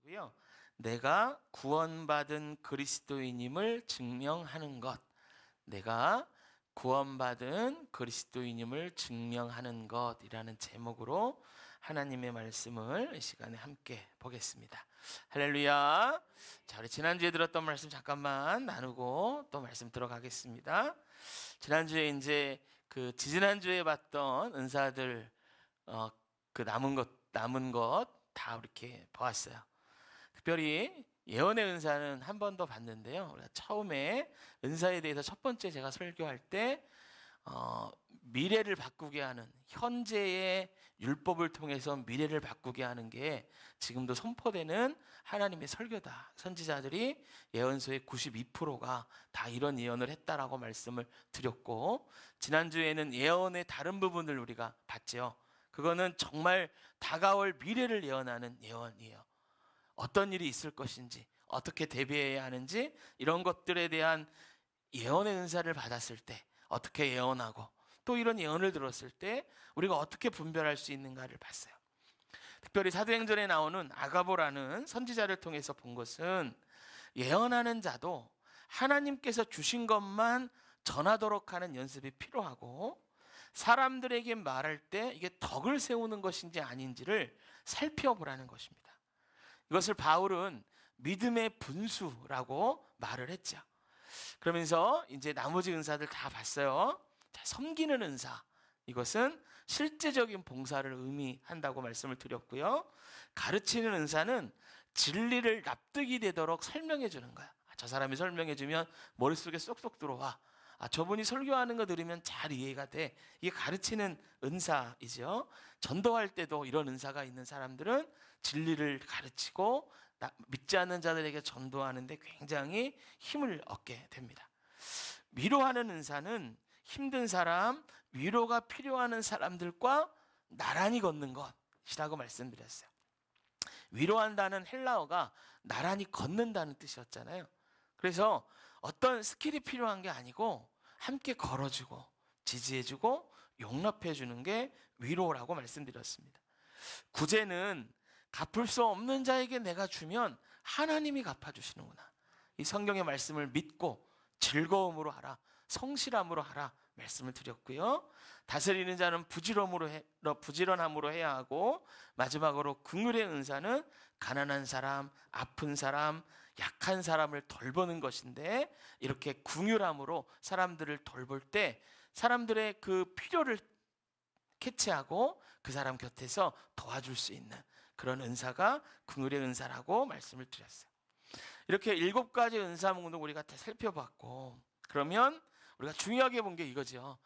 고요. 내가 구원받은 그리스도인임을 증명하는 것. 내가 구원받은 그리스도인임을 증명하는 것이라는 제목으로 하나님의 말씀을 이 시간에 함께 보겠습니다. 할렐루야. 자, 우리 지난주에 들었던 말씀 잠깐만 나누고 또 말씀 들어가겠습니다. 지난주에 이제 지지난주에 봤던 은사들 그 남은 것 다 이렇게 보았어요. 특별히 예언의 은사는 한 번 더 봤는데요. 우리가 처음에 은사에 대해서 첫 번째 제가 설교할 때 미래를 바꾸게 하는, 현재의 율법을 통해서 미래를 바꾸게 하는 게 지금도 선포되는 하나님의 설교다. 선지자들이 예언서의 92%가 다 이런 예언을 했다라고 말씀을 드렸고, 지난주에는 예언의 다른 부분을 우리가 봤죠. 그거는 정말 다가올 미래를 예언하는 예언이에요. 어떤 일이 있을 것인지, 어떻게 대비해야 하는지, 이런 것들에 대한 예언의 은사를 받았을 때 어떻게 예언하고, 또 이런 예언을 들었을 때 우리가 어떻게 분별할 수 있는가를 봤어요. 특별히 사도행전에 나오는 아가보라는 선지자를 통해서 본 것은, 예언하는 자도 하나님께서 주신 것만 전하도록 하는 연습이 필요하고, 사람들에게 말할 때 이게 덕을 세우는 것인지 아닌지를 살펴보라는 것입니다. 이것을 바울은 믿음의 분수라고 말을 했죠. 그러면서 이제 나머지 은사들 다 봤어요. 자, 섬기는 은사, 이것은 실제적인 봉사를 의미한다고 말씀을 드렸고요. 가르치는 은사는 진리를 납득이 되도록 설명해 주는 거야. 저 사람이 설명해 주면 머릿속에 쏙쏙 들어와. 저분이 설교하는 거 들으면 잘 이해가 돼. 이게 가르치는 은사이죠. 전도할 때도 이런 은사가 있는 사람들은 진리를 가르치고 믿지 않는 자들에게 전도하는데 굉장히 힘을 얻게 됩니다. 위로하는 은사는 힘든 사람, 위로가 필요한 사람들과 나란히 걷는 것이라고 말씀드렸어요. 위로한다는 헬라어가 나란히 걷는다는 뜻이었잖아요. 그래서 어떤 스킬이 필요한 게 아니고 함께 걸어주고 지지해주고 용납해주는 게 위로라고 말씀드렸습니다. 구제는 갚을 수 없는 자에게 내가 주면 하나님이 갚아주시는구나. 이 성경의 말씀을 믿고 즐거움으로 하라, 성실함으로 하라 말씀을 드렸고요. 다스리는 자는 부지런함으로 해야 하고, 마지막으로 긍휼의 은사는 가난한 사람, 아픈 사람, 약한 사람을 돌보는 것인데, 이렇게 긍휼함으로 사람들을 돌볼 때 사람들의 그 필요를 캐치하고 그 사람 곁에서 도와줄 수 있는 그런 은사가 긍휼의 은사라고 말씀을 드렸어요. 이렇게 7가지 은사 목록 우리가 다 살펴봤고, 그러면 우리가 중요하게 본 게 이거죠.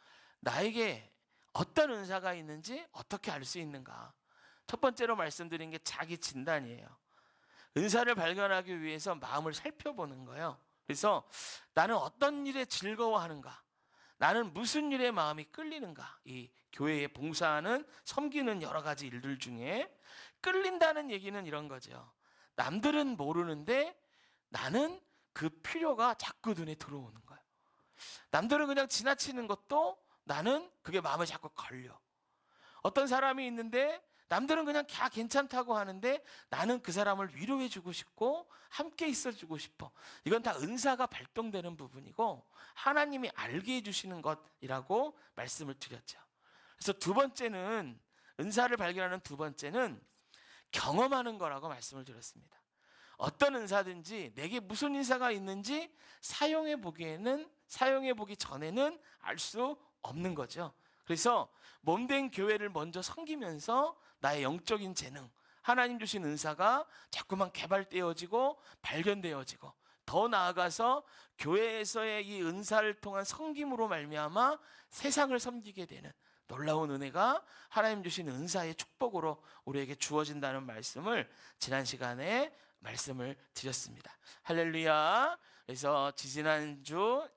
나에게 어떤 은사가 있는지 어떻게 알 수 있는가. 첫 번째로 말씀드린 게 자기 진단이에요. 은사를 발견하기 위해서 마음을 살펴보는 거예요. 그래서 나는 어떤 일에 즐거워하는가, 나는 무슨 일에 마음이 끌리는가. 이 교회에 봉사하는, 섬기는 여러 가지 일들 중에 끌린다는 얘기는 이런 거죠. 남들은 모르는데 나는 그 필요가 자꾸 눈에 들어오는 거예요. 남들은 그냥 지나치는 것도 나는 그게 마음에 자꾸 걸려. 어떤 사람이 있는데 남들은 그냥 다 괜찮다고 하는데 나는 그 사람을 위로해주고 싶고 함께 있어주고 싶어. 이건 다 은사가 발동되는 부분이고 하나님이 알게 해주시는 것이라고 말씀을 드렸죠. 그래서 두 번째는, 은사를 발견하는 두 번째는 경험하는 거라고 말씀을 드렸습니다. 어떤 은사든지 내게 무슨 은사가 있는지 사용해 보기 전에는 알 수 없는 거죠. 그래서 몸된 교회를 먼저 섬기면서 나의 영적인 재능, 하나님 주신 은사가 자꾸만 개발되어지고 발견되어지고, 더 나아가서 교회에서의 이 은사를 통한 섬김으로 말미암아 세상을 섬기게 되는 놀라운 은혜가 하나님 주신 은사의 축복으로 우리에게 주어진다는 말씀을 지난 시간에 말씀을 드렸습니다. 할렐루야. 그래서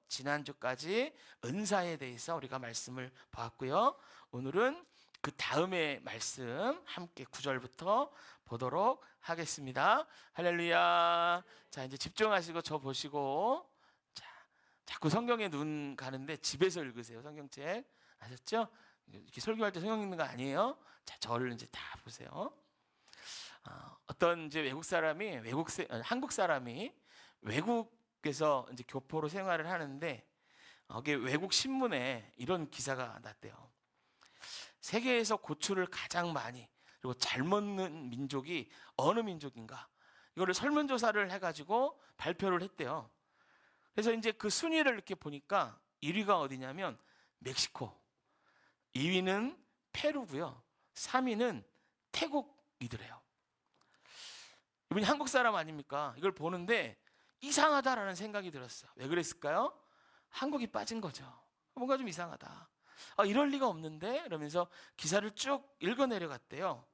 지난주까지 은사에 대해서 우리가 말씀을 보았고요. 오늘은 그 다음의 말씀 함께 9절부터 보도록 하겠습니다. 할렐루야. 자, 이제 집중하시고 저 보시고, 자, 자꾸 성경에 눈 가는데 집에서 읽으세요. 성경책 아셨죠? 이렇게 설교할 때 성경 읽는 거 아니에요. 자, 저를 이제 다 보세요. 어떤 이제 외국 사람이 한국 사람이 외국에서 이제 교포로 생활을 하는데 거기 외국 신문에 이런 기사가 났대요. 세계에서 고추를 가장 많이 그리고 잘 먹는 민족이 어느 민족인가? 이거를 설문조사를 해가지고 발표를 했대요. 그래서 이제 그 순위를 이렇게 보니까 1위가 어디냐면 멕시코, 2위는 페루고요, 3위는 태국이더래요. 이분이 한국 사람 아닙니까? 이걸 보는데 이상하다라는 생각이 들었어요. 왜 그랬을까요? 한국이 빠진 거죠. 뭔가 좀 이상하다. 이럴 리가 없는데? 이러면서 기사를 쭉 읽어 내려갔대요.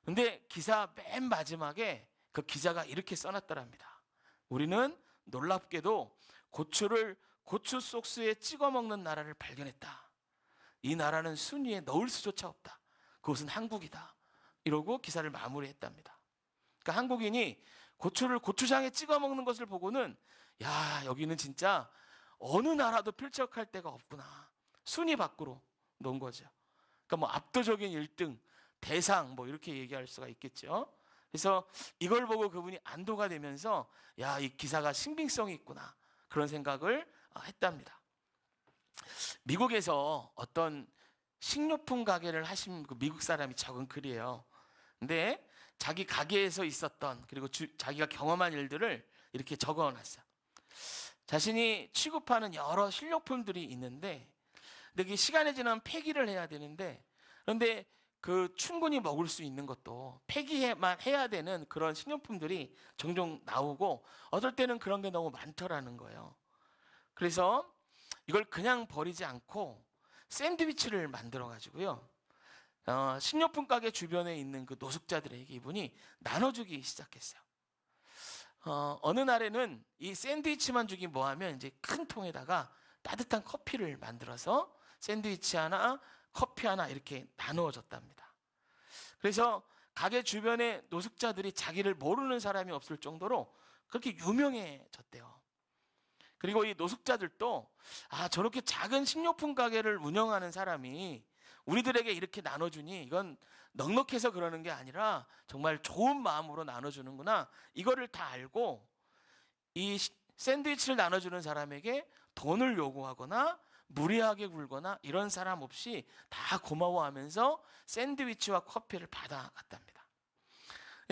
근데 기사 맨 마지막에 그 기자가 이렇게 써놨더랍니다. 우리는 놀랍게도 고추를 고추 소스에 찍어 먹는 나라를 발견했다. 이 나라는 순위에 넣을 수조차 없다. 그것은 한국이다. 이러고 기사를 마무리했답니다. 그러니까 한국인이 고추를 고추장에 찍어 먹는 것을 보고는 야, 여기는 진짜 어느 나라도 필적할 데가 없구나. 순위 밖으로 놓은 거죠. 그러니까 뭐 압도적인 1등, 대상 뭐 이렇게 얘기할 수가 있겠죠. 그래서 이걸 보고 그분이 안도가 되면서 야, 이 기사가 신빙성이 있구나. 그런 생각을 했답니다. 미국에서 어떤 식료품 가게를 하신 그 미국 사람이 적은 글이에요. 근데 자기 가게에서 있었던 그리고 자기가 경험한 일들을 이렇게 적어놨어요. 자신이 취급하는 여러 식료품들이 있는데 근데 시간이 지나면 폐기를 해야 되는데 그런데 그 충분히 먹을 수 있는 것도 폐기만 해야 되는 그런 식료품들이 종종 나오고 어떨 때는 그런 게 너무 많더라는 거예요. 그래서 이걸 그냥 버리지 않고 샌드위치를 만들어 가지고요, 식료품 가게 주변에 있는 그 노숙자들에게 이분이 나눠주기 시작했어요. 어느 날에는 이 샌드위치만 주기 뭐하면 이제 큰 통에다가 따뜻한 커피를 만들어서 샌드위치 하나, 커피 하나 이렇게 나누어 줬답니다. 그래서 가게 주변에 노숙자들이 자기를 모르는 사람이 없을 정도로 그렇게 유명해졌대요. 그리고 이 노숙자들도 저렇게 작은 식료품 가게를 운영하는 사람이 우리들에게 이렇게 나눠주니 이건 넉넉해서 그러는 게 아니라 정말 좋은 마음으로 나눠주는구나. 이거를 다 알고 이 샌드위치를 나눠주는 사람에게 돈을 요구하거나 무리하게 굴거나 이런 사람 없이 다 고마워하면서 샌드위치와 커피를 받아갔답니다.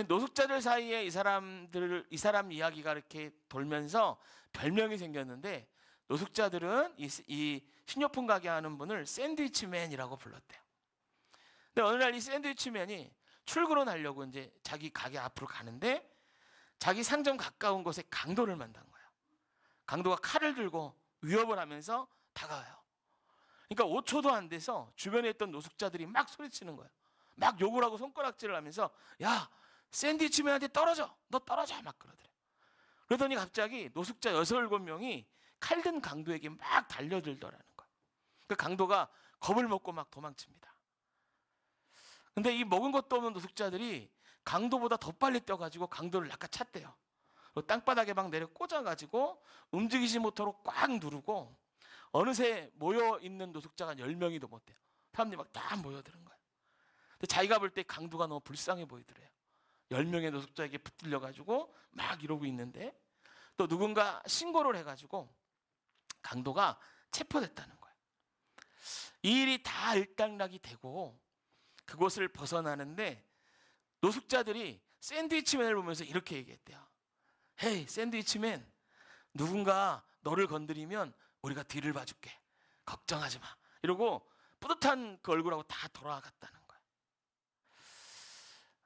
노숙자들 사이에 이 사람 이야기가 이렇게 돌면서 별명이 생겼는데 노숙자들은 이 식료품 가게 하는 분을 샌드위치맨이라고 불렀대요. 근데 어느 날 이 샌드위치맨이 출근을 하려고 이제 자기 가게 앞으로 가는데 자기 상점 가까운 곳에 강도를 만난 거예요. 강도가 칼을 들고 위협을 하면서 다가와요. 그러니까 5초도 안 돼서 주변에 있던 노숙자들이 막 소리치는 거예요. 막 욕을 하고 손가락질을 하면서 야, 샌드위치맨한테 떨어져! 너 떨어져! 막 그러더래. 그러더니 갑자기 노숙자 6, 7명이 칼든 강도에게 막 달려들더라는 거예요. 그 강도가 겁을 먹고 막 도망칩니다. 근데 이 먹은 것도 없는 노숙자들이 강도보다 더 빨리 뛰어가지고 강도를 낚아챘대요. 땅바닥에 막 내려 꽂아가지고 움직이지 못하도록 꽉 누르고 어느새 모여있는 노숙자가 10명이도 못 돼요. 사람들이 막 다 모여드는 거예요. 근데 자기가 볼 때 강도가 너무 불쌍해 보이더래요. 10명의 노숙자에게 붙들려가지고 막 이러고 있는데 또 누군가 신고를 해가지고 강도가 체포됐다는 거예요. 이 일이 다 일단락이 되고 그곳을 벗어나는데 노숙자들이 샌드위치맨을 보면서 이렇게 얘기했대요. 헤이 샌드위치맨, 누군가 너를 건드리면 우리가 뒤를 봐줄게. 걱정하지 마. 이러고 뿌듯한 그 얼굴하고 다 돌아갔다는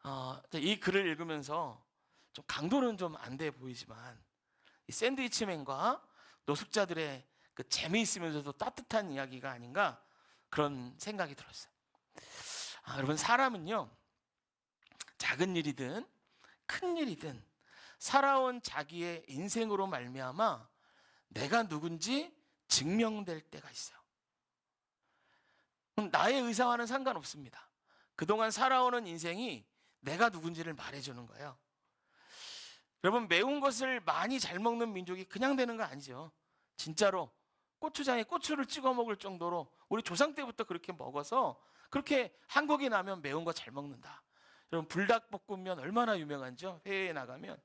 거예요. 이 글을 읽으면서 좀 강도는 좀 안 돼 보이지만 이 샌드위치맨과 노숙자들의 그 재미있으면서도 따뜻한 이야기가 아닌가 그런 생각이 들었어요. 여러분, 사람은요 작은 일이든 큰 일이든 살아온 자기의 인생으로 말미암아 내가 누군지 증명될 때가 있어요. 나의 의사와는 상관없습니다. 그동안 살아오는 인생이 내가 누군지를 말해주는 거예요. 여러분, 매운 것을 많이 잘 먹는 민족이 그냥 되는 거 아니죠. 진짜로 고추장에 고추를 찍어 먹을 정도로 우리 조상 때부터 그렇게 먹어서 그렇게 한국에 나면 매운 거 잘 먹는다. 여러분 불닭볶음면 얼마나 유명한죠? 해외에 나가면.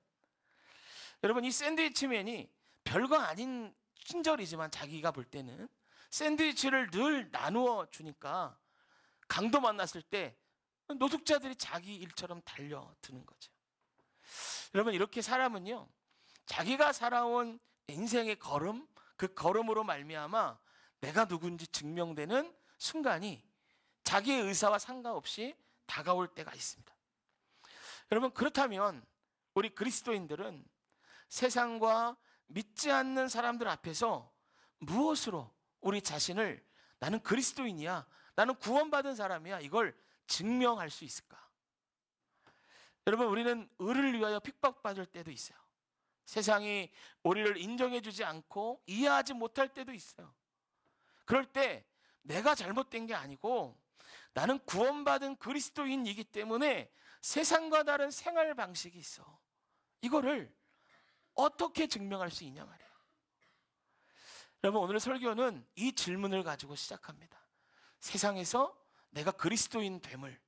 여러분 이 샌드위치맨이 별거 아닌 친절이지만 자기가 볼 때는 샌드위치를 늘 나누어 주니까 강도 만났을 때 노숙자들이 자기 일처럼 달려드는 거죠. 여러분 이렇게 사람은요, 자기가 살아온 인생의 걸음, 그 걸음으로 말미암아 내가 누군지 증명되는 순간이 자기의 의사와 상관없이 다가올 때가 있습니다. 여러분 그렇다면 우리 그리스도인들은 세상과 믿지 않는 사람들 앞에서 무엇으로 우리 자신을 나는 그리스도인이야, 나는 구원받은 사람이야, 이걸 증명할 수 있을까? 여러분 우리는 의를 위하여 핍박받을 때도 있어요. 세상이 우리를 인정해주지 않고 이해하지 못할 때도 있어요. 그럴 때 내가 잘못된 게 아니고 나는 구원받은 그리스도인이기 때문에 세상과 다른 생활 방식이 있어. 이거를 어떻게 증명할 수 있냐 말이에요. 여러분 오늘 설교는 이 질문을 가지고 시작합니다. 세상에서 내가 그리스도인 됨을,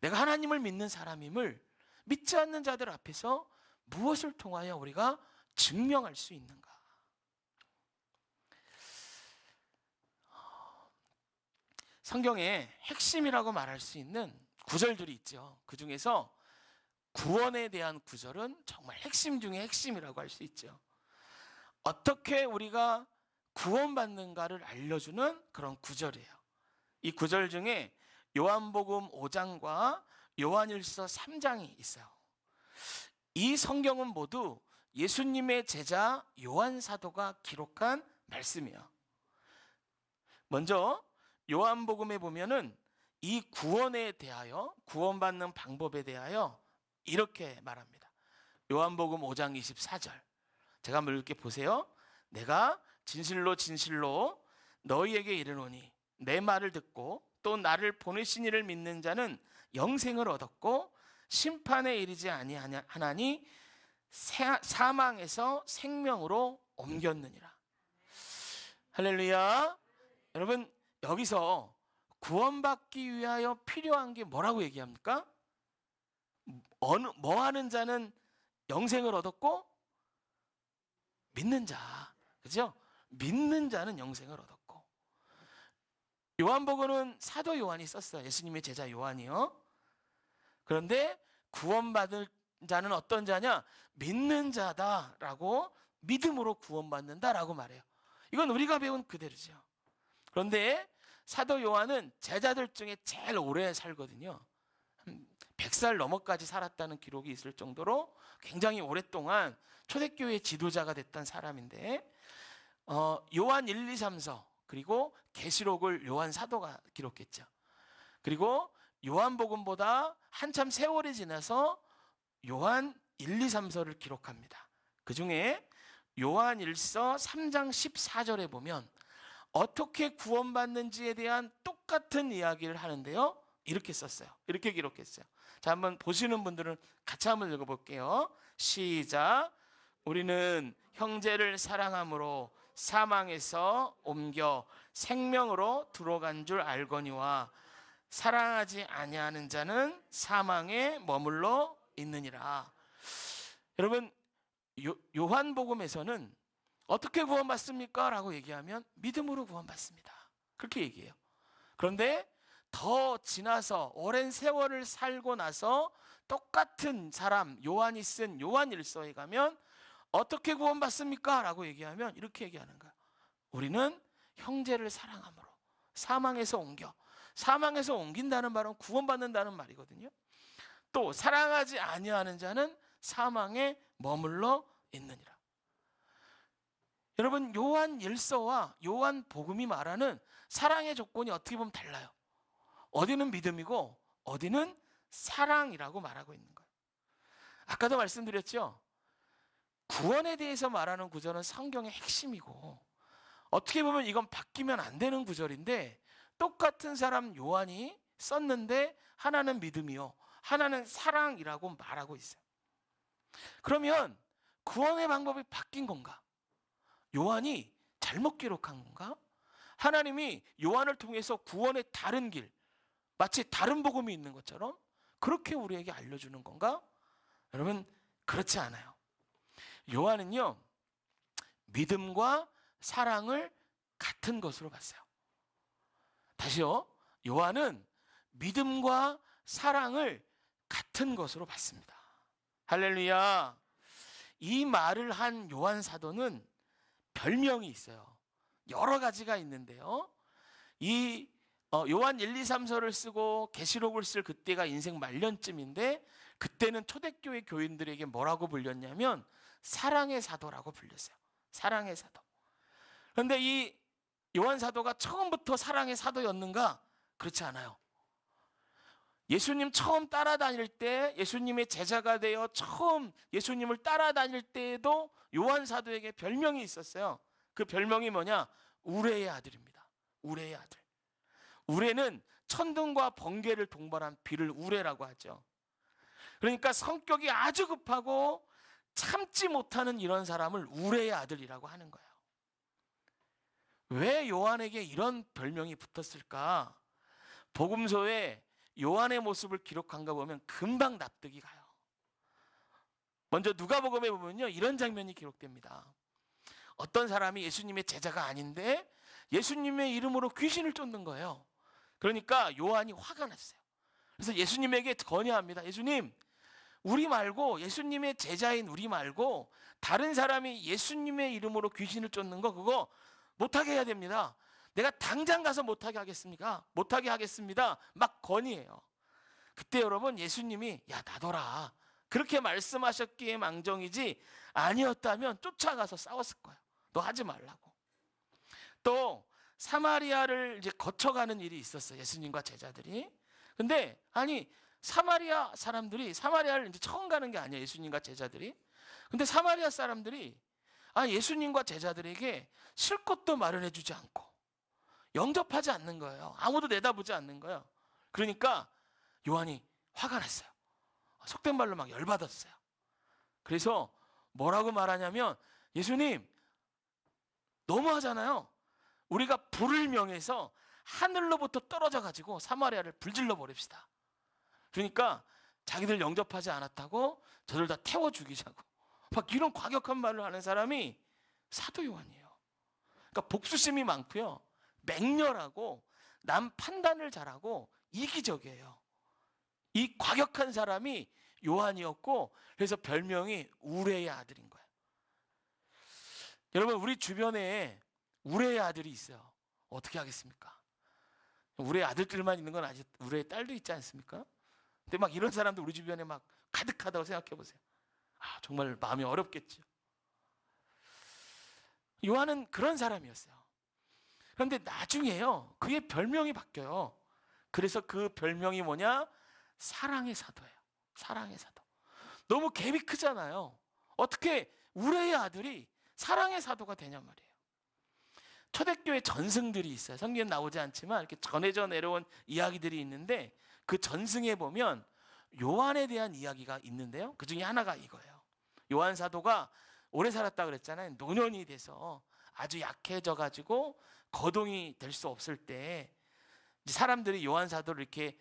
내가 하나님을 믿는 사람임을 믿지 않는 자들 앞에서 무엇을 통하여 우리가 증명할 수 있는가? 성경에 핵심이라고 말할 수 있는 구절들이 있죠. 그 중에서 구원에 대한 구절은 정말 핵심 중에 핵심이라고 할 수 있죠. 어떻게 우리가 구원받는가를 알려주는 그런 구절이에요. 이 구절 중에 요한복음 5장과 요한일서 3장이 있어요. 이 성경은 모두 예수님의 제자 요한 사도가 기록한 말씀이에요. 먼저 요한복음에 보면은 이 구원에 대하여, 구원받는 방법에 대하여 이렇게 말합니다. 요한복음 5장 24절. 제가 한번 읽게 보세요. 내가 진실로 진실로 너희에게 이르노니 내 말을 듣고 또 나를 보내신 이를 믿는 자는 영생을 얻었고 심판에 이르지 아니하나니 사망에서 생명으로 옮겼느니라. 할렐루야. 여러분 여기서 구원받기 위하여 필요한 게 뭐라고 얘기합니까? 뭐 하는 자는 영생을 얻었고 믿는 자, 그죠? 믿는 자는 영생을 얻었고. 요한복음은 사도 요한이 썼어요. 예수님의 제자 요한이요. 그런데 구원받을 자는 어떤 자냐? 믿는 자다라고, 믿음으로 구원받는다라고 말해요. 이건 우리가 배운 그대로죠. 그런데 사도 요한은 제자들 중에 제일 오래 살거든요. 100살 넘어까지 살았다는 기록이 있을 정도로 굉장히 오랫동안 초대교회 지도자가 됐던 사람인데, 요한 1, 2, 3서 그리고 계시록을 요한 사도가 기록했죠. 그리고 요한복음보다 한참 세월이 지나서 요한 1, 2, 3서를 기록합니다. 그 중에 요한 1서 3장 14절에 보면 어떻게 구원받는지에 대한 똑같은 이야기를 하는데요, 이렇게 썼어요. 이렇게 기록했어요. 자, 한번 보시는 분들은 같이 한번 읽어볼게요. 시작. 우리는 형제를 사랑함으로 사망에서 옮겨 생명으로 들어간 줄 알거니와 사랑하지 아니하는 자는 사망에 머물러 있느니라. 여러분 요한복음에서는 어떻게 구원받습니까? 라고 얘기하면 믿음으로 구원받습니다. 그렇게 얘기해요. 그런데 더 지나서 오랜 세월을 살고 나서 똑같은 사람 요한이 쓴 요한일서에 가면 어떻게 구원받습니까? 라고 얘기하면 이렇게 얘기하는 거예요. 우리는 형제를 사랑함으로 사망에서 옮겨. 사망에서 옮긴다는 말은 구원받는다는 말이거든요. 또 사랑하지 아니하는 자는 사망에 머물러 있느니라. 여러분 요한 일서와 요한 복음이 말하는 사랑의 조건이 어떻게 보면 달라요. 어디는 믿음이고 어디는 사랑이라고 말하고 있는 거예요. 아까도 말씀드렸죠. 구원에 대해서 말하는 구절은 성경의 핵심이고 어떻게 보면 이건 바뀌면 안 되는 구절인데 똑같은 사람 요한이 썼는데 하나는 믿음이요, 하나는 사랑이라고 말하고 있어요. 그러면 구원의 방법이 바뀐 건가? 요한이 잘못 기록한 건가? 하나님이 요한을 통해서 구원의 다른 길, 마치 다른 복음이 있는 것처럼 그렇게 우리에게 알려주는 건가? 여러분, 그렇지 않아요. 요한은요, 믿음과 사랑을 같은 것으로 봤어요. 다시요, 요한은 믿음과 사랑을 같은 것으로 봤습니다. 할렐루야. 이 말을 한 요한 사도는 별명이 있어요. 여러 가지가 있는데요. 이 요한 1, 2, 3서를 쓰고 계시록을 쓸 그때가 인생 말년쯤인데, 그때는 초대교회 교인들에게 뭐라고 불렸냐면 사랑의 사도라고 불렸어요. 사랑의 사도. 그런데 이 요한 사도가 처음부터 사랑의 사도였는가? 그렇지 않아요. 예수님 처음 따라다닐 때, 예수님의 제자가 되어 처음 예수님을 따라다닐 때에도 요한 사도에게 별명이 있었어요. 그 별명이 뭐냐? 우레의 아들입니다. 우레의 아들. 우레는 천둥과 번개를 동반한 비를 우레라고 하죠. 그러니까 성격이 아주 급하고 참지 못하는 이런 사람을 우레의 아들이라고 하는 거예요. 왜 요한에게 이런 별명이 붙었을까? 복음서에 요한의 모습을 기록한 거 보면 금방 납득이 가요. 먼저 누가복음에 보면요, 이런 장면이 기록됩니다. 어떤 사람이 예수님의 제자가 아닌데 예수님의 이름으로 귀신을 쫓는 거예요. 그러니까 요한이 화가 났어요. 그래서 예수님에게 건의합니다. 예수님, 우리 말고, 예수님의 제자인 우리 말고 다른 사람이 예수님의 이름으로 귀신을 쫓는 거, 그거 못하게 해야 됩니다. 내가 당장 가서 못하게 하겠습니까? 못하게 하겠습니다. 막 건의해요. 그때 여러분, 예수님이 야, 놔둬라, 그렇게 말씀하셨기에 망정이지 아니었다면 쫓아가서 싸웠을 거예요. 너 하지 말라고. 또 사마리아를 이제 거쳐가는 일이 있었어요. 예수님과 제자들이. 근데 아니, 사마리아 사람들이, 사마리아를 이제 처음 가는 게 아니에요, 예수님과 제자들이. 근데 사마리아 사람들이 예수님과 제자들에게 쉴 곳도 마련해 주지 않고 영접하지 않는 거예요. 아무도 내다보지 않는 거예요. 그러니까 요한이 화가 났어요. 속된 말로 막 열받았어요. 그래서 뭐라고 말하냐면, 예수님, 너무하잖아요. 우리가 불을 명해서 하늘로부터 떨어져 가지고 사마리아를 불질러 버립시다. 그러니까 자기들 영접하지 않았다고 저들 다 태워 죽이자고 막 이런 과격한 말을 하는 사람이 사도 요한이에요. 그러니까 복수심이 많고요, 맹렬하고 남 판단을 잘하고 이기적이에요. 이 과격한 사람이 요한이었고, 그래서 별명이 우레의 아들인 거예요. 여러분, 우리 주변에 우레의 아들이 있어요. 어떻게 하겠습니까? 우레의 아들들만 있는 건 아니죠. 우레의 딸도 있지 않습니까? 근데 막 이런 사람도 우리 주변에 막 가득하다고 생각해 보세요. 정말 마음이 어렵겠죠. 요한은 그런 사람이었어요. 그런데 나중에요, 그의 별명이 바뀌어요. 그래서 그 별명이 뭐냐? 사랑의 사도예요. 사랑의 사도. 너무 갭이 크잖아요. 어떻게 우레의 아들이 사랑의 사도가 되냔 말이에요. 초대교회 전승들이 있어요. 성경에 나오지 않지만 이렇게 전해져 내려온 이야기들이 있는데, 그 전승에 보면 요한에 대한 이야기가 있는데요, 그 중에 하나가 이거예요. 요한 사도가 오래 살았다 그랬잖아요. 노년이 돼서 아주 약해져 가지고 거동이 될 수 없을 때 사람들이 요한 사도를 이렇게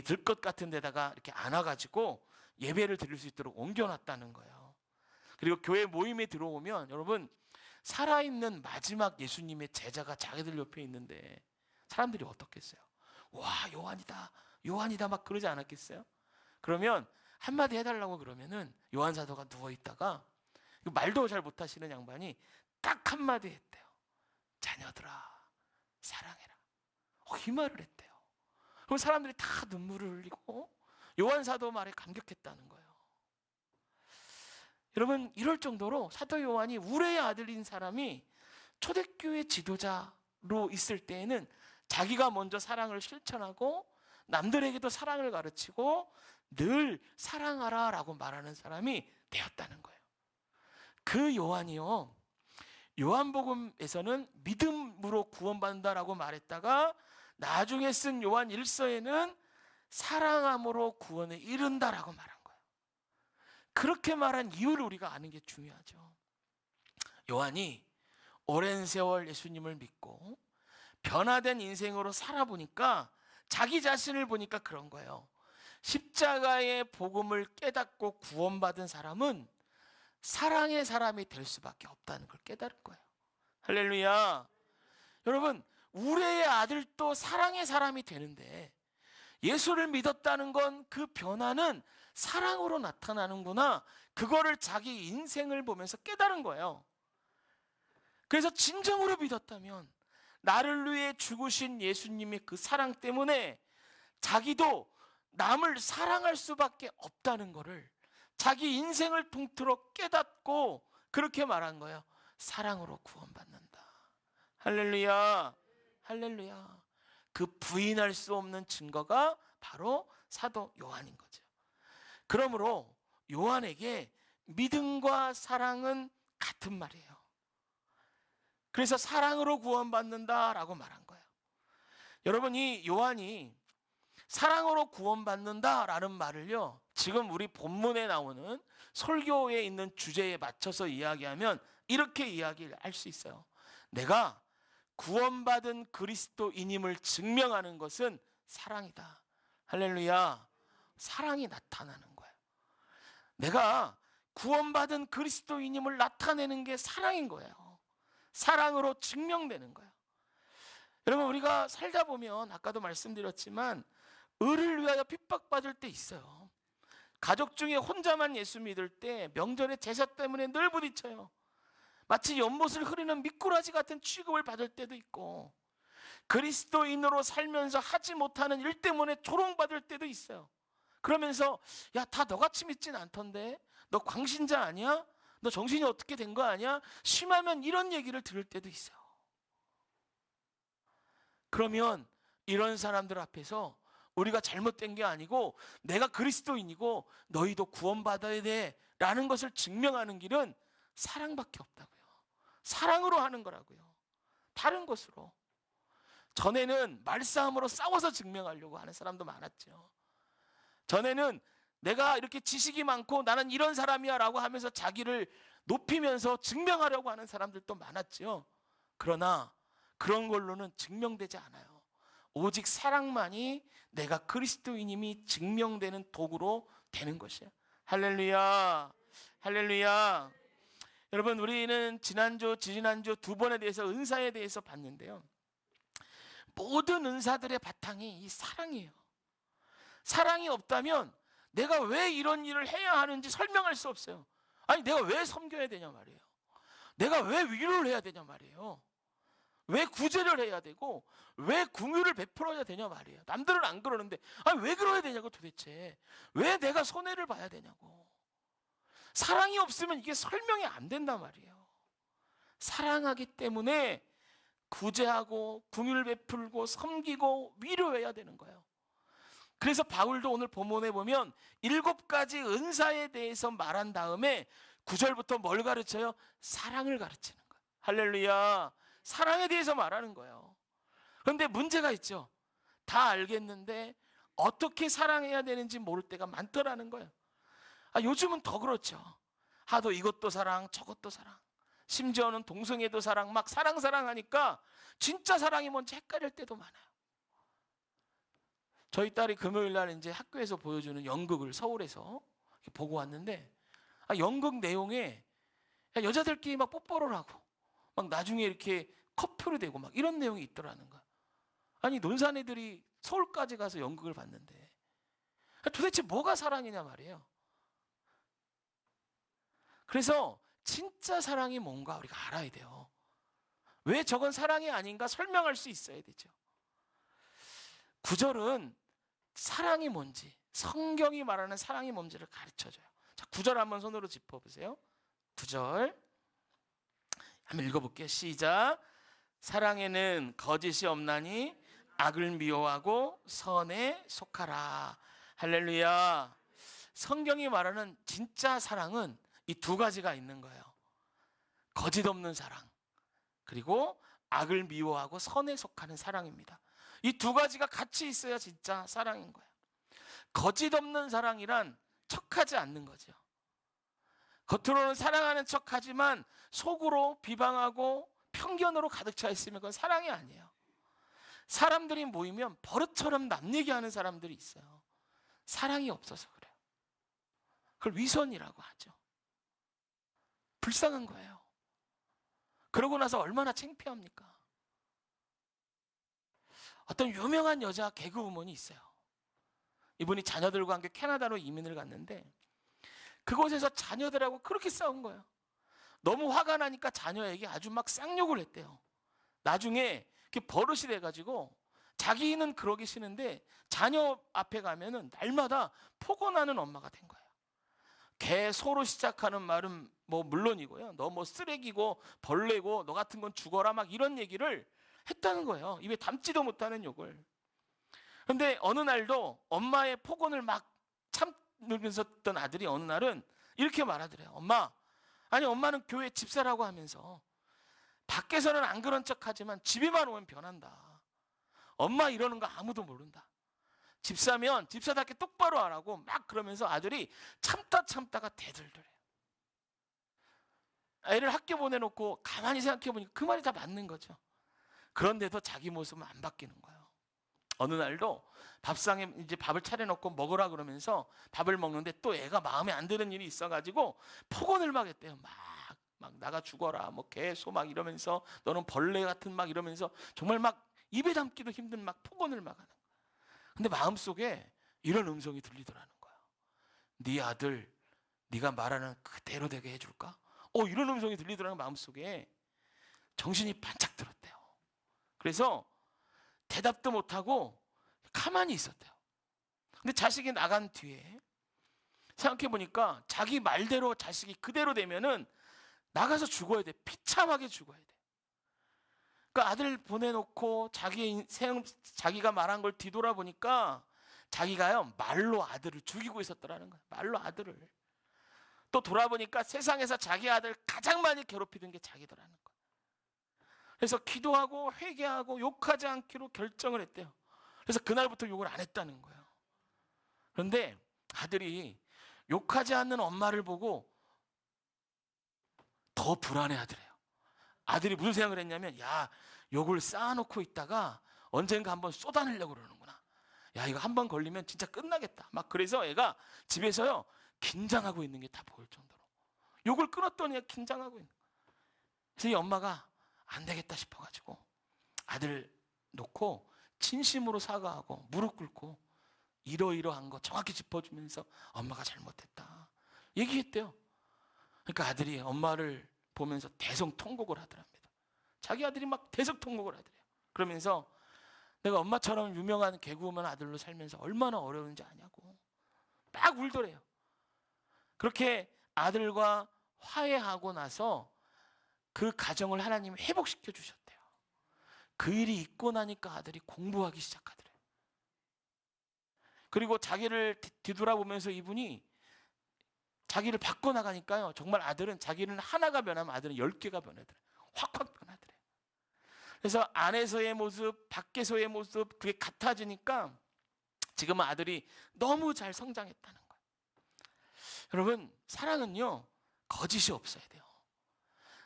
들것 같은 데다가 이렇게 안아가지고 예배를 드릴 수 있도록 옮겨놨다는 거예요. 그리고 교회 모임에 들어오면 여러분, 살아있는 마지막 예수님의 제자가 자기들 옆에 있는데 사람들이 어떻겠어요? 와, 요한이다, 요한이다 막 그러지 않았겠어요? 그러면 한마디 해달라고 그러면은 요한 사도가 누워있다가 말도 잘 못하시는 양반이 딱 한마디 했대요. 자녀들아, 사랑해라. 이 말을 했대요. 그럼 사람들이 다 눈물을 흘리고 요한 사도 말에 감격했다는 거예요. 여러분, 이럴 정도로 사도 요한이 우레의 아들인 사람이 초대교회 지도자로 있을 때에는 자기가 먼저 사랑을 실천하고 남들에게도 사랑을 가르치고 늘 사랑하라 라고 말하는 사람이 되었다는 거예요. 그 요한이요, 요한복음에서는 믿음으로 구원받는다라고 말했다가 나중에 쓴 요한 1서에는 사랑함으로 구원에 이른다라고 말한 거예요. 그렇게 말한 이유를 우리가 아는 게 중요하죠. 요한이 오랜 세월 예수님을 믿고 변화된 인생으로 살아보니까, 자기 자신을 보니까 그런 거예요. 십자가의 복음을 깨닫고 구원받은 사람은 사랑의 사람이 될 수밖에 없다는 걸 깨달은 거예요. 할렐루야. 여러분, 우레의 아들도 사랑의 사람이 되는데 예수를 믿었다는 건 그 변화는 사랑으로 나타나는구나, 그거를 자기 인생을 보면서 깨달은 거예요. 그래서 진정으로 믿었다면 나를 위해 죽으신 예수님의 그 사랑 때문에 자기도 남을 사랑할 수밖에 없다는 거를 자기 인생을 통틀어 깨닫고 그렇게 말한 거예요. 사랑으로 구원받는다. 할렐루야. 할렐루야. 그 부인할 수 없는 증거가 바로 사도 요한인 거죠. 그러므로 요한에게 믿음과 사랑은 같은 말이에요. 그래서 사랑으로 구원받는다라고 말한 거예요. 여러분, 이 요한이 사랑으로 구원받는다라는 말을요, 지금 우리 본문에 나오는 설교에 있는 주제에 맞춰서 이야기하면 이렇게 이야기를 할 수 있어요. 내가 구원받은 그리스도인임을 증명하는 것은 사랑이다. 할렐루야. 사랑이 나타나는 거예요. 내가 구원받은 그리스도인임을 나타내는 게 사랑인 거예요. 사랑으로 증명되는 거예요. 여러분, 우리가 살다 보면 아까도 말씀드렸지만 의를 위하여 핍박받을 때 있어요. 가족 중에 혼자만 예수 믿을 때 명절에 제사 때문에 늘 부딪혀요. 마치 연못을 흐리는 미꾸라지 같은 취급을 받을 때도 있고, 그리스도인으로 살면서 하지 못하는 일 때문에 조롱받을 때도 있어요. 그러면서 야, 다 너같이 믿진 않던데, 너 광신자 아니야? 너 정신이 어떻게 된 거 아니야? 심하면 이런 얘기를 들을 때도 있어요. 그러면 이런 사람들 앞에서 우리가 잘못된 게 아니고 내가 그리스도인이고 너희도 구원받아야 돼 라는 것을 증명하는 길은 사랑밖에 없다고요. 사랑으로 하는 거라고요. 다른 것으로. 전에는 말싸움으로 싸워서 증명하려고 하는 사람도 많았죠. 전에는 내가 이렇게 지식이 많고 나는 이런 사람이야 라고 하면서 자기를 높이면서 증명하려고 하는 사람들도 많았죠. 그러나 그런 걸로는 증명되지 않아요. 오직 사랑만이 내가 그리스도인임이 증명되는 도구로 되는 것이에요. 할렐루야. 할렐루야. 여러분, 우리는 지난주, 지지난주 두 번에 대해서 은사에 대해서 봤는데요. 모든 은사들의 바탕이 이 사랑이에요. 사랑이 없다면 내가 왜 이런 일을 해야 하는지 설명할 수 없어요. 아니, 내가 왜 섬겨야 되냐 말이에요. 내가 왜 위로를 해야 되냐 말이에요. 왜 구제를 해야 되고 왜 긍휼을 베풀어야 되냐 말이에요. 남들은 안 그러는데 아니, 왜 그러야 되냐고 도대체. 왜 내가 손해를 봐야 되냐고. 사랑이 없으면 이게 설명이 안 된단 말이에요. 사랑하기 때문에 구제하고 긍휼 베풀고 섬기고 위로해야 되는 거예요. 그래서 바울도 오늘 본문에 보면 7가지 은사에 대해서 말한 다음에 9절부터 뭘 가르쳐요? 사랑을 가르치는 거예요. 할렐루야. 사랑에 대해서 말하는 거예요. 그런데 문제가 있죠. 다 알겠는데 어떻게 사랑해야 되는지 모를 때가 많더라는 거예요. 요즘은 더 그렇죠. 하도 이것도 사랑 저것도 사랑, 심지어는 동성애도 사랑, 막 사랑 하니까 진짜 사랑이 뭔지 헷갈릴 때도 많아요. 저희 딸이 금요일 날 이제 학교에서 보여주는 연극을 서울에서 보고 왔는데, 연극 내용에 여자들끼리 막 뽀뽀를 하고 막 나중에 이렇게 커플이 되고 막 이런 내용이 있더라는 거야. 아니, 논산 애들이 서울까지 가서 연극을 봤는데 도대체 뭐가 사랑이냐 말이에요. 그래서 진짜 사랑이 뭔가 우리가 알아야 돼요. 왜 저건 사랑이 아닌가 설명할 수 있어야 되죠. 9절은 사랑이 뭔지, 성경이 말하는 사랑이 뭔지를 가르쳐줘요. 자, 9절 한번 손으로 짚어보세요. 9절 한번 읽어볼게요. 시작. 사랑에는 거짓이 없나니 악을 미워하고 선에 속하라. 할렐루야. 성경이 말하는 진짜 사랑은 이 2가지가 있는 거예요. 거짓 없는 사랑, 그리고 악을 미워하고 선에 속하는 사랑입니다. 이 2가지가 같이 있어야 진짜 사랑인 거예요. 거짓 없는 사랑이란 척하지 않는 거죠. 겉으로는 사랑하는 척하지만 속으로 비방하고 편견으로 가득 차 있으면 그건 사랑이 아니에요. 사람들이 모이면 버릇처럼 남 얘기하는 사람들이 있어요. 사랑이 없어서 그래요. 그걸 위선이라고 하죠. 불쌍한 거예요. 그러고 나서 얼마나 창피합니까? 어떤 유명한 여자 개그우먼이 있어요. 이분이 자녀들과 함께 캐나다로 이민을 갔는데 그곳에서 자녀들하고 그렇게 싸운 거예요. 너무 화가 나니까 자녀에게 아주 막 쌍욕을 했대요. 나중에 그게 버릇이 돼가지고 자기는 그러기 싫은데 자녀 앞에 가면은 날마다 폭언하는 엄마가 된 거예요. 개소로 시작하는 말은 뭐 물론이고요. 너 뭐 쓰레기고 벌레고 너 같은 건 죽어라 막 이런 얘기를 했다는 거예요. 입에 담지도 못하는 욕을. 그런데 어느 날도 엄마의 폭언을 막 참으면서 했던 아들이 어느 날은 이렇게 말하더래요. 엄마, 아니 엄마는 교회 집사라고 하면서 밖에서는 안 그런 척하지만 집에만 오면 변한다. 엄마 이러는 거 아무도 모른다. 집사면 집사답게 똑바로 하라고 막 그러면서 아들이 참다가 대들더래요. 애를 학교 보내놓고 가만히 생각해 보니까 그 말이 다 맞는 거죠. 그런데도 자기 모습은 안 바뀌는 거예요. 어느 날도 밥상에 이제 밥을 차려놓고 먹으라 그러면서 밥을 먹는데 또 애가 마음에 안 드는 일이 있어가지고 폭언을 막 했대요. 막 나가 죽어라 뭐 개소 막 이러면서 너는 벌레 같은 막 이러면서 정말 막 입에 담기도 힘든 막 폭언을 막 하는 거예요. 근데 마음속에 이런 음성이 들리더라는 거예요. 네 아들 네가 말하는 그대로 되게 해줄까? 이런 음성이 들리더라는 마음속에. 정신이 반짝 들었대요. 그래서 대답도 못하고 가만히 있었대요. 근데 자식이 나간 뒤에 생각해보니까 자기 말대로 자식이 그대로 되면은 나가서 죽어야 돼. 비참하게 죽어야 돼. 그러니까 아들 보내놓고 자기가 말한 걸 뒤돌아보니까 자기가요 말로 아들을 죽이고 있었더라는 거예요. 말로 아들을. 또 돌아보니까 세상에서 자기 아들 가장 많이 괴롭히던 게 자기더라는 거예요. 그래서 기도하고 회개하고 욕하지 않기로 결정을 했대요. 그래서 그날부터 욕을 안 했다는 거예요. 그런데 아들이 욕하지 않는 엄마를 보고 더 불안해하더래요. 아들이 무슨 생각을 했냐면 야 욕을 쌓아놓고 있다가 언젠가 한번 쏟아내려고 그러는구나. 야 이거 한번 걸리면 진짜 끝나겠다. 막 그래서 애가 집에서요 긴장하고 있는 게 다 보일 정도로 욕을 끊었더니 긴장하고 있는 거예요. 그래서 이 엄마가 안 되겠다 싶어가지고 아들 놓고 진심으로 사과하고 무릎 꿇고 이러이러한 거 정확히 짚어주면서 엄마가 잘못했다 얘기했대요. 그러니까 아들이 엄마를 보면서 대성통곡을 하더랍니다. 자기 아들이 막 대성통곡을 하더래요. 그러면서 내가 엄마처럼 유명한 개그우먼 아들로 살면서 얼마나 어려운지 아냐고 막 울더래요. 그렇게 아들과 화해하고 나서 그 가정을 하나님이 회복시켜 주셨대요. 그 일이 있고 나니까 아들이 공부하기 시작하더래요. 그리고 자기를 뒤돌아보면서 이분이 자기를 바꿔나가니까요. 정말 아들은 자기는 하나가 변하면 아들은 10개가 변하더래요. 확확 변하더래요. 그래서 안에서의 모습, 밖에서의 모습 그게 같아지니까 지금 아들이 너무 잘 성장했다는 거예요. 여러분 사랑은요 거짓이 없어야 돼요.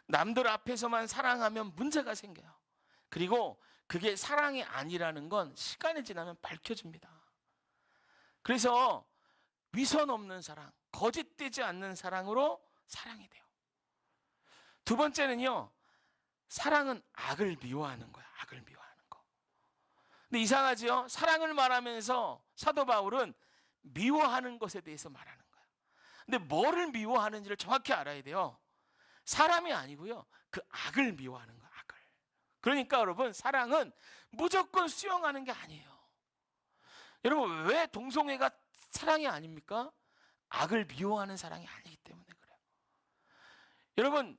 남들 앞에서만 사랑하면 문제가 생겨요. 그리고 그게 사랑이 아니라는 건 시간이 지나면 밝혀집니다. 그래서 위선 없는 사랑, 거짓되지 않는 사랑으로 사랑이 돼요. 두 번째는요, 사랑은 악을 미워하는 거야. 악을 미워하는 거. 근데 이상하지요? 사랑을 말하면서 사도 바울은 미워하는 것에 대해서 말하는 거야. 근데 뭐를 미워하는지를 정확히 알아야 돼요. 사람이 아니고요, 그 악을 미워하는 거야. 악을. 그러니까 여러분, 사랑은 무조건 수용하는 게 아니에요. 여러분, 왜 동성애가 사랑이 아닙니까? 악을 미워하는 사랑이 아니기 때문에 그래요. 여러분,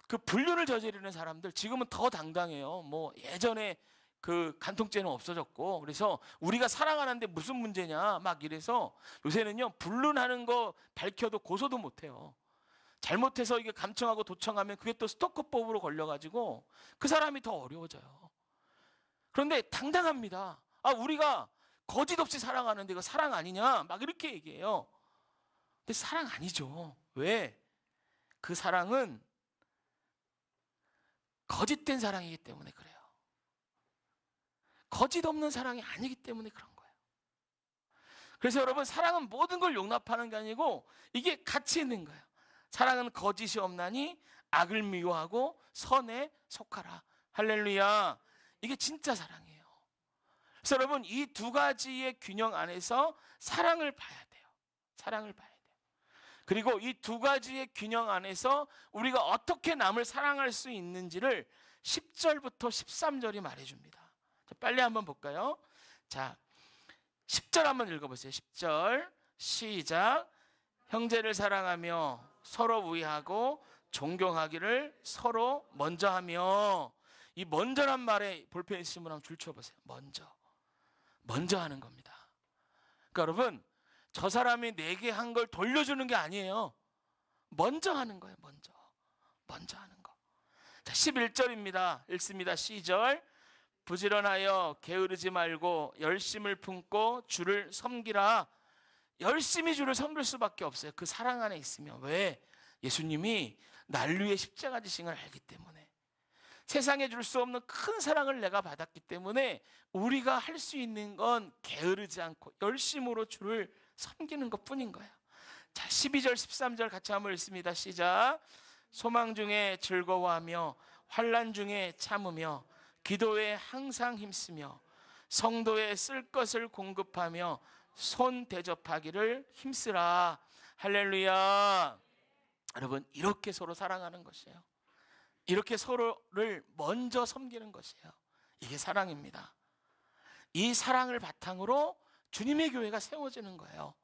그 불륜을 저지르는 사람들 지금은 더 당당해요. 뭐 예전에 그 간통죄는 없어졌고 그래서 우리가 사랑하는데 무슨 문제냐 막 이래서 요새는요 불륜하는 거 밝혀도 고소도 못해요. 잘못해서 이게 감청하고 도청하면 그게 또 스토커법으로 걸려가지고 그 사람이 더 어려워져요. 그런데 당당합니다. 우리가 거짓 없이 사랑하는데 이거 사랑 아니냐 막 이렇게 얘기해요. 근데 사랑 아니죠. 왜? 그 사랑은 거짓된 사랑이기 때문에 그래요. 거짓 없는 사랑이 아니기 때문에 그런 거예요. 그래서 여러분, 사랑은 모든 걸 용납하는 게 아니고 이게 같이 있는 거예요. 사랑은 거짓이 없나니 악을 미워하고 선에 속하라. 할렐루야. 이게 진짜 사랑이에요. 그래서 여러분, 이 두 가지의 균형 안에서 사랑을 봐야 돼요. 사랑을 봐야 돼요. 그리고 이 두 가지의 균형 안에서 우리가 어떻게 남을 사랑할 수 있는지를 10절부터 13절이 말해줍니다. 빨리 한번 볼까요? 자, 10절 한번 읽어보세요. 10절 시작. 형제를 사랑하며 서로 우애하고 존경하기를 서로 먼저 하며. 이 먼저란 말에 볼펜 있으신 분 한번 줄 쳐보세요. 먼저 하는 겁니다. 그러니까 여러분, 저 사람이 내게 한 걸 돌려주는 게 아니에요. 먼저 하는 거예요. 먼저 하는 거. 자, 11절입니다. 읽습니다. 시절. 부지런하여 게으르지 말고 열심을 품고 주를 섬기라. 열심히 주를 섬길 수밖에 없어요. 그 사랑 안에 있으면. 왜? 예수님이 날 위해 십자가 지신 걸 알기 때문에. 세상에 줄 수 없는 큰 사랑을 내가 받았기 때문에 우리가 할 수 있는 건 게으르지 않고 열심으로 주를 섬기는 것뿐인 거예요. 자, 12절 13절 같이 한번 읽습니다. 시작. 소망 중에 즐거워하며 환난 중에 참으며 기도에 항상 힘쓰며 성도에 쓸 것을 공급하며 손 대접하기를 힘쓰라. 할렐루야. 여러분, 이렇게 서로 사랑하는 것이에요. 이렇게 서로를 먼저 섬기는 것이에요. 이게 사랑입니다. 이 사랑을 바탕으로 주님의 교회가 세워지는 거예요.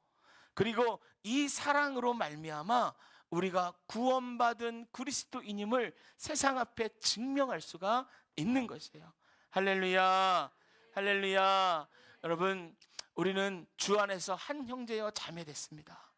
그리고 이 사랑으로 말미암아 우리가 구원받은 그리스도인임을 세상 앞에 증명할 수가 있는 것이에요. 할렐루야. 할렐루야. 여러분, 우리는 주 안에서 한 형제여 자매 됐습니다.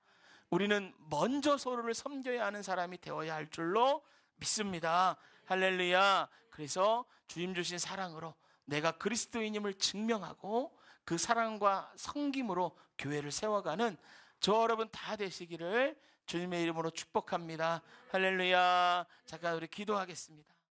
우리는 먼저 서로를 섬겨야 하는 사람이 되어야 할 줄로 믿습니다. 할렐루야. 그래서 주님 주신 사랑으로 내가 그리스도인임을 증명하고 그 사랑과 섬김으로 교회를 세워가는 저 여러분 다 되시기를 주님의 이름으로 축복합니다. 할렐루야. 잠깐 우리 기도하겠습니다.